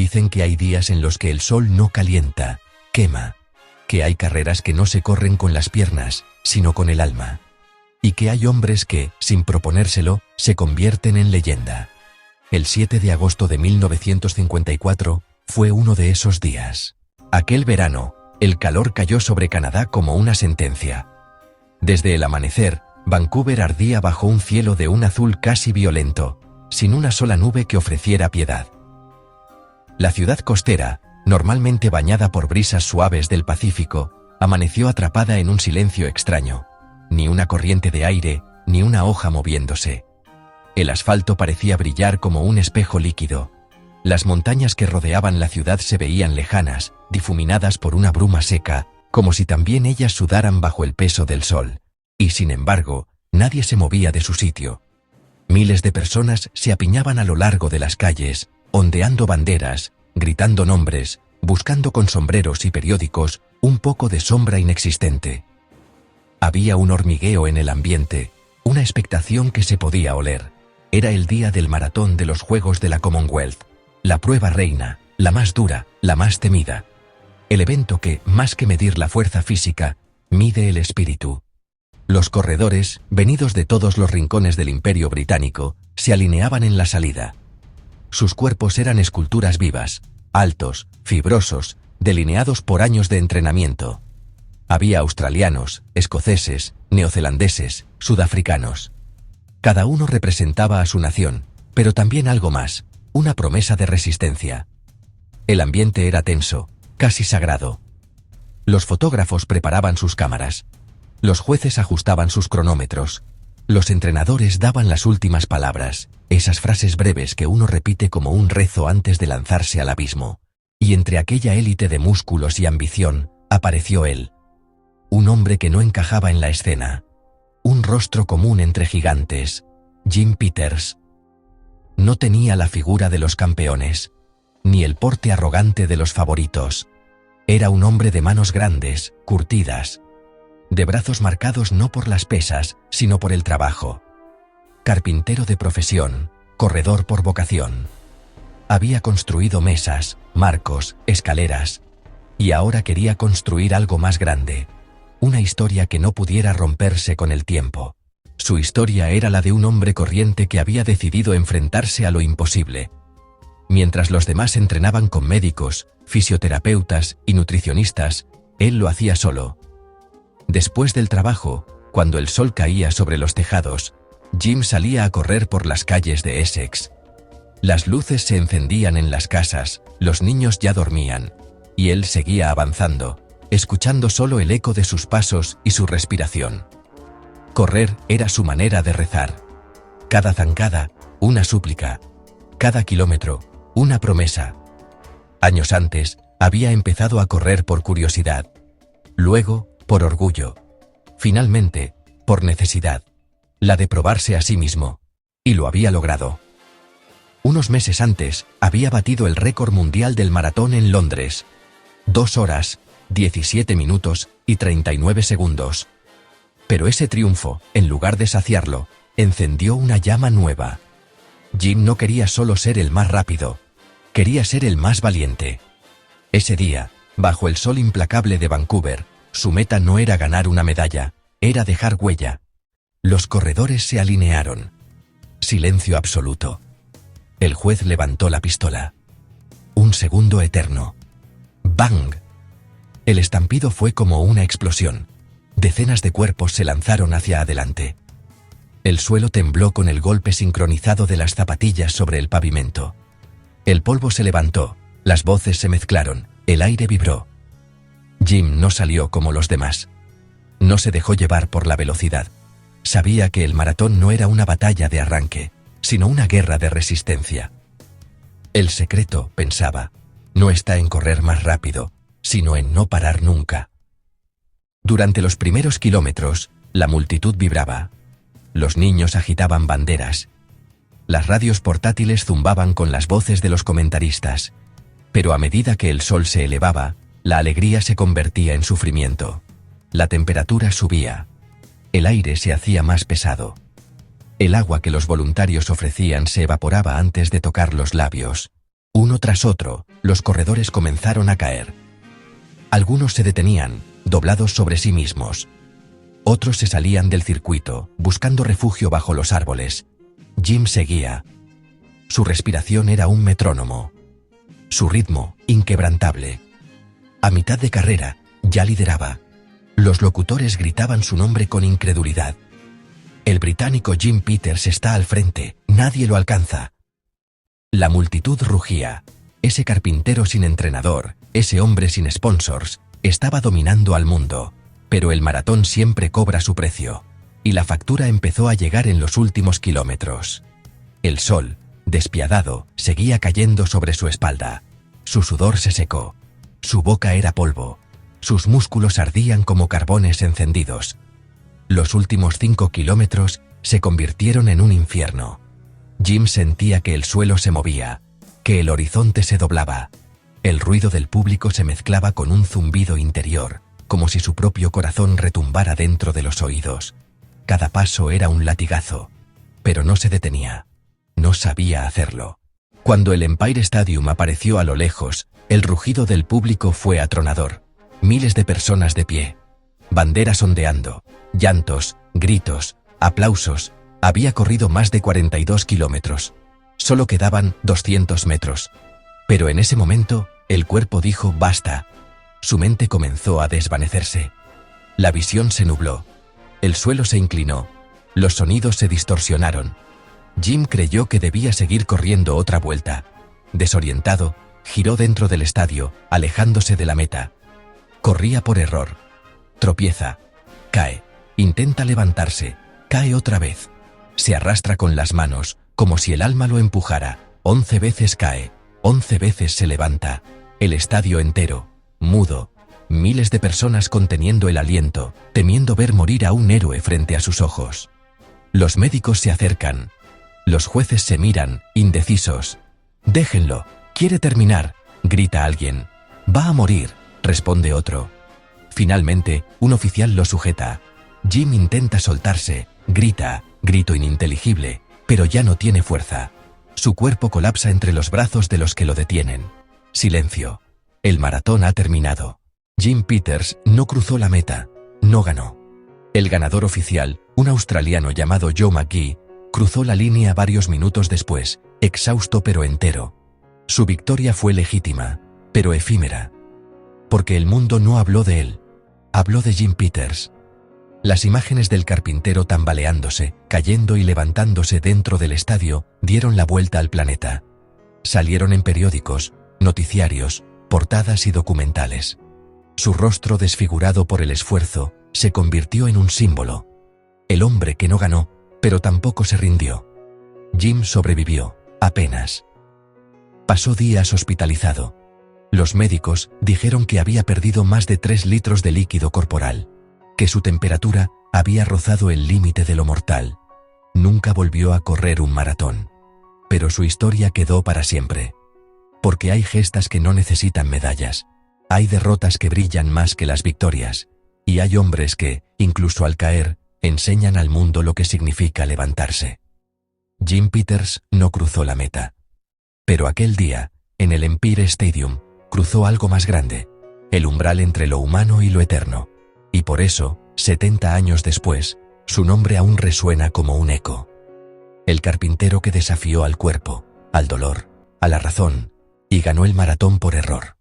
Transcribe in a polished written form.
Dicen que hay días en los que el sol no calienta, quema, que hay carreras que no se corren con las piernas, sino con el alma, y que hay hombres que, sin proponérselo, se convierten en leyenda. El 7 de agosto de 1954 fue uno de esos días. Aquel verano, el calor cayó sobre Canadá como una sentencia. Desde el amanecer, Vancouver ardía bajo un cielo de un azul casi violento, sin una sola nube que ofreciera piedad. La ciudad costera, normalmente bañada por brisas suaves del Pacífico, amaneció atrapada en un silencio extraño. Ni una corriente de aire, ni una hoja moviéndose. El asfalto parecía brillar como un espejo líquido. Las montañas que rodeaban la ciudad se veían lejanas, difuminadas por una bruma seca, como si también ellas sudaran bajo el peso del sol. Y sin embargo, nadie se movía de su sitio. Miles de personas se apiñaban a lo largo de las calles, ondeando banderas, gritando nombres, buscando con sombreros y periódicos un poco de sombra inexistente. Había un hormigueo en el ambiente, una expectación que se podía oler. Era el día del maratón de los Juegos de la Commonwealth, la prueba reina, la más dura, la más temida. El evento que, más que medir la fuerza física, mide el espíritu. Los corredores, venidos de todos los rincones del Imperio Británico, se alineaban en la salida. Sus cuerpos eran esculturas vivas, altos, fibrosos, delineados por años de entrenamiento. Había australianos, escoceses, neozelandeses, sudafricanos. Cada uno representaba a su nación, pero también algo más, una promesa de resistencia. El ambiente era tenso, casi sagrado. Los fotógrafos preparaban sus cámaras. Los jueces ajustaban sus cronómetros. Los entrenadores daban las últimas palabras, esas frases breves que uno repite como un rezo antes de lanzarse al abismo. Y entre aquella élite de músculos y ambición, apareció él. Un hombre que no encajaba en la escena. Un rostro común entre gigantes. Jim Peters. No tenía la figura de los campeones, ni el porte arrogante de los favoritos. Era un hombre de manos grandes, curtidas, de brazos marcados no por las pesas, sino por el trabajo. Carpintero de profesión, corredor por vocación. Había construido mesas, marcos, escaleras, y ahora quería construir algo más grande, una historia que no pudiera romperse con el tiempo. Su historia era la de un hombre corriente que había decidido enfrentarse a lo imposible. Mientras los demás entrenaban con médicos, fisioterapeutas y nutricionistas, él lo hacía solo. Después del trabajo, cuando el sol caía sobre los tejados, Jim salía a correr por las calles de Essex. Las luces se encendían en las casas, los niños ya dormían, y él seguía avanzando, escuchando solo el eco de sus pasos y su respiración. Correr era su manera de rezar. Cada zancada, una súplica. Cada kilómetro, una promesa. Años antes, había empezado a correr por curiosidad. Luego, por orgullo. Finalmente, por necesidad. La de probarse a sí mismo. Y lo había logrado. Unos meses antes, había batido el récord mundial del maratón en Londres. 2 horas, 17 minutos y 39 segundos. Pero ese triunfo, en lugar de saciarlo, encendió una llama nueva. Jim no quería solo ser el más rápido. Quería ser el más valiente. Ese día, bajo el sol implacable de Vancouver, su meta no era ganar una medalla, era dejar huella. Los corredores se alinearon. Silencio absoluto. El juez levantó la pistola. Un segundo eterno. ¡Bang! El estampido fue como una explosión. Decenas de cuerpos se lanzaron hacia adelante. El suelo tembló con el golpe sincronizado de las zapatillas sobre el pavimento. El polvo se levantó, las voces se mezclaron, el aire vibró. Jim no salió como los demás. No se dejó llevar por la velocidad. Sabía que el maratón no era una batalla de arranque, sino una guerra de resistencia. El secreto, pensaba, no está en correr más rápido, sino en no parar nunca. Durante los primeros kilómetros, la multitud vibraba. Los niños agitaban banderas. Las radios portátiles zumbaban con las voces de los comentaristas. Pero a medida que el sol se elevaba, la alegría se convertía en sufrimiento. La temperatura subía. El aire se hacía más pesado. El agua que los voluntarios ofrecían se evaporaba antes de tocar los labios. Uno tras otro, los corredores comenzaron a caer. Algunos se detenían, doblados sobre sí mismos. Otros se salían del circuito, buscando refugio bajo los árboles. Jim seguía. Su respiración era un metrónomo. Su ritmo, inquebrantable. A mitad de carrera, ya lideraba. Los locutores gritaban su nombre con incredulidad. El británico Jim Peters está al frente, nadie lo alcanza. La multitud rugía. Ese carpintero sin entrenador, ese hombre sin sponsors, estaba dominando al mundo. Pero el maratón siempre cobra su precio. Y la factura empezó a llegar en los últimos kilómetros. El sol, despiadado, seguía cayendo sobre su espalda. Su sudor se secó. Su boca era polvo. Sus músculos ardían como carbones encendidos. Los últimos 5 kilómetros se convirtieron en un infierno. Jim sentía que el suelo se movía, que el horizonte se doblaba. El ruido del público se mezclaba con un zumbido interior, como si su propio corazón retumbara dentro de los oídos. Cada paso era un latigazo, pero no se detenía. No sabía hacerlo. Cuando el Empire Stadium apareció a lo lejos, el rugido del público fue atronador. Miles de personas de pie. Banderas ondeando, llantos, gritos, aplausos. Había corrido más de 42 kilómetros. Solo quedaban 200 metros. Pero en ese momento, el cuerpo dijo basta. Su mente comenzó a desvanecerse. La visión se nubló. El suelo se inclinó. Los sonidos se distorsionaron. Jim creyó que debía seguir corriendo otra vuelta. Desorientado, giró dentro del estadio, alejándose de la meta. Corría por error. Tropieza. Cae. Intenta levantarse. Cae otra vez. Se arrastra con las manos, como si el alma lo empujara. 11 veces cae. 11 veces se levanta. El estadio entero, mudo. Miles de personas conteniendo el aliento, temiendo ver morir a un héroe frente a sus ojos. Los médicos se acercan. Los jueces se miran, indecisos. «Déjenlo, quiere terminar», grita alguien. «Va a morir», responde otro. Finalmente, un oficial lo sujeta. Jim intenta soltarse, grita, grito ininteligible, pero ya no tiene fuerza. Su cuerpo colapsa entre los brazos de los que lo detienen. Silencio. El maratón ha terminado. Jim Peters no cruzó la meta, no ganó. El ganador oficial, un australiano llamado Joe McGee, cruzó la línea varios minutos después, exhausto pero entero. Su victoria fue legítima, pero efímera. Porque el mundo no habló de él, habló de Jim Peters. Las imágenes del carpintero tambaleándose, cayendo y levantándose dentro del estadio dieron la vuelta al planeta. Salieron en periódicos, noticiarios, portadas y documentales. Su rostro desfigurado por el esfuerzo se convirtió en un símbolo. El hombre que no ganó, pero tampoco se rindió. Jim sobrevivió, apenas. Pasó días hospitalizado. Los médicos dijeron que había perdido más de 3 litros de líquido corporal, que su temperatura había rozado el límite de lo mortal. Nunca volvió a correr un maratón. Pero su historia quedó para siempre. Porque hay gestas que no necesitan medallas. Hay derrotas que brillan más que las victorias. Y hay hombres que, incluso al caer, enseñan al mundo lo que significa levantarse. Jim Peters no cruzó la meta. Pero aquel día, en el Empire Stadium, cruzó algo más grande, el umbral entre lo humano y lo eterno. Y por eso, 70 años después, su nombre aún resuena como un eco. El carpintero que desafió al cuerpo, al dolor, a la razón, y ganó el maratón por error.